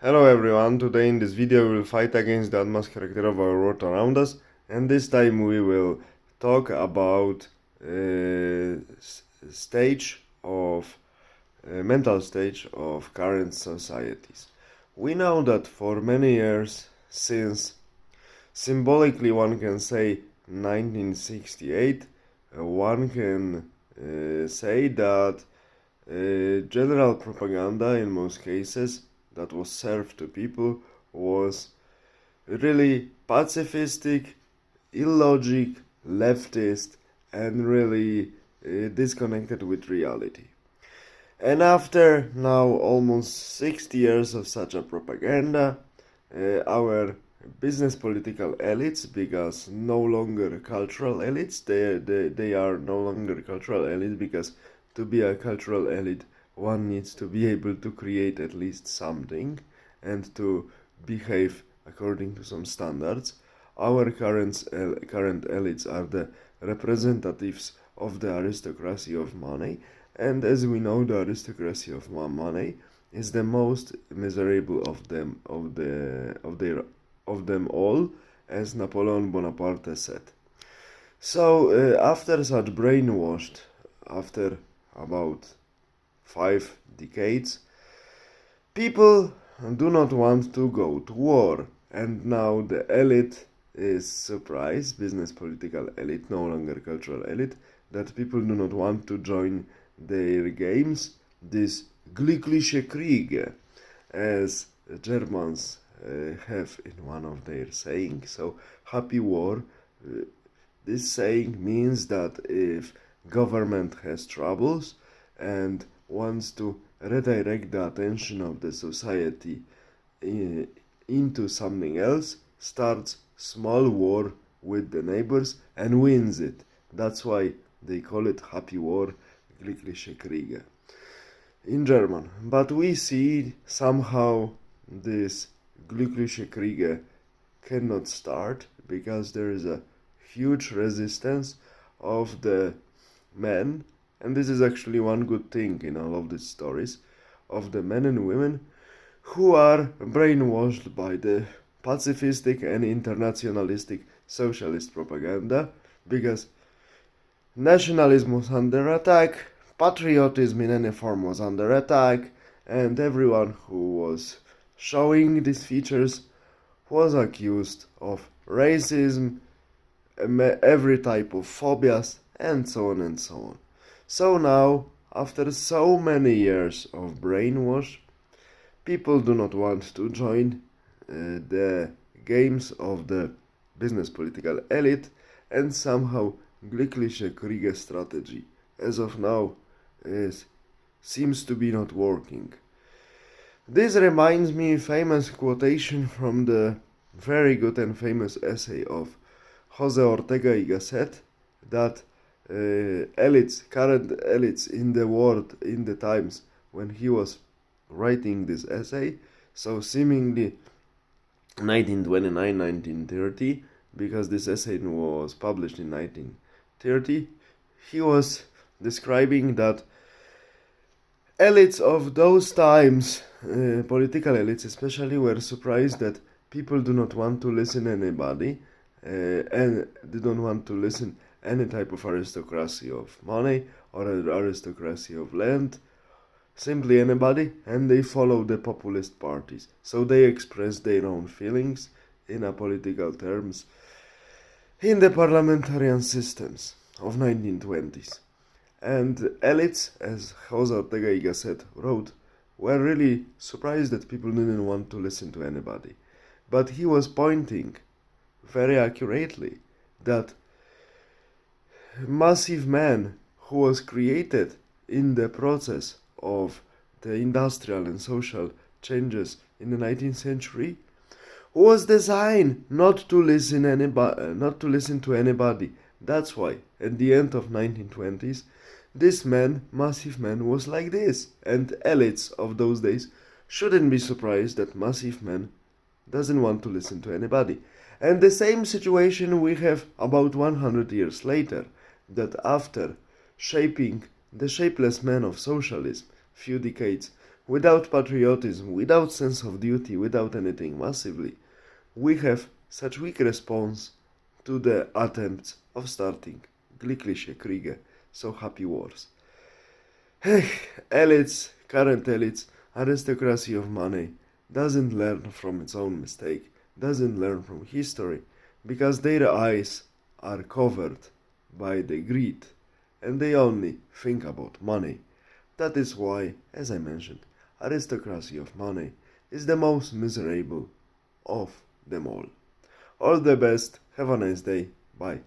Hello everyone, today in this video we will fight against the advanced character of our world around us, and this time we will talk about stage of mental stage of current societies. We know that for many years, since symbolically one can say 1968, one can say that general propaganda in most cases that was served to people was really pacifistic, illogic, leftist, and really disconnected with reality. And after now almost 60 years of such a propaganda, our business political elites, because no longer cultural elites, they are no longer cultural elites, because to be a cultural elite one needs to be able to create at least something and to behave according to some standards. Our current elites are the representatives of the aristocracy of money, and as we know, the aristocracy of money is the most miserable of them all, as Napoleon Bonaparte said. So after such brainwashed, after about 5 decades, people do not want to go to war, and now the elite is surprised, business political elite, no longer cultural elite, that people do not want to join their games, this glückliche Krieg, as Germans have in one of their sayings. So happy war. This saying means that if government has troubles and wants to redirect the attention of the society into something else, starts small war with the neighbors and wins it. That's why they call it happy war, glückliche Kriege, in German. But we see somehow this glückliche Kriege cannot start because there is a huge resistance of the men, and this is actually one good thing in all of these stories, of the men and women who are brainwashed by the pacifistic and internationalistic socialist propaganda, because nationalism was under attack, patriotism in any form was under attack, and everyone who was showing these features was accused of racism, every type of phobias, and so on and so on. So now, after so many years of brainwash, people do not want to join the games of the business political elite, and somehow glückliche Kriege strategy, as of now, seems to be not working. This reminds me a famous quotation from the very good and famous essay of Jose Ortega y Gasset, that current elites in the world in the times when he was writing this essay, so seemingly 1929, 1930, because this essay was published in 1930, he was describing that elites of those times, political elites especially, were surprised that people do not want to listen anybody, and they don't want to listen any type of aristocracy of money or aristocracy of land, simply anybody, and they follow the populist parties. So they express their own feelings in a political terms in the parliamentarian systems of 1920s. And elites, as Jose Ortega y Gasset wrote, were really surprised that people didn't want to listen to anybody. But he was pointing very accurately that massive man who was created in the process of the industrial and social changes in the 19th century was designed not to listen to anybody. That's why at the end of 1920s this man, massive man, was like this, and elites of those days shouldn't be surprised that massive man doesn't want to listen to anybody. And the same situation we have about 100 years later, that after shaping the shapeless man of socialism few decades, without patriotism, without sense of duty, without anything massively, we have such weak response to the attempts of starting Glickliche Kriege, so happy wars. Elites, current elites, aristocracy of money, doesn't learn from its own mistake, doesn't learn from history, because their eyes are covered by the greed, and they only think about money. That is why, as I mentioned, aristocracy of money is the most miserable of them all. All the best, have a nice day, bye.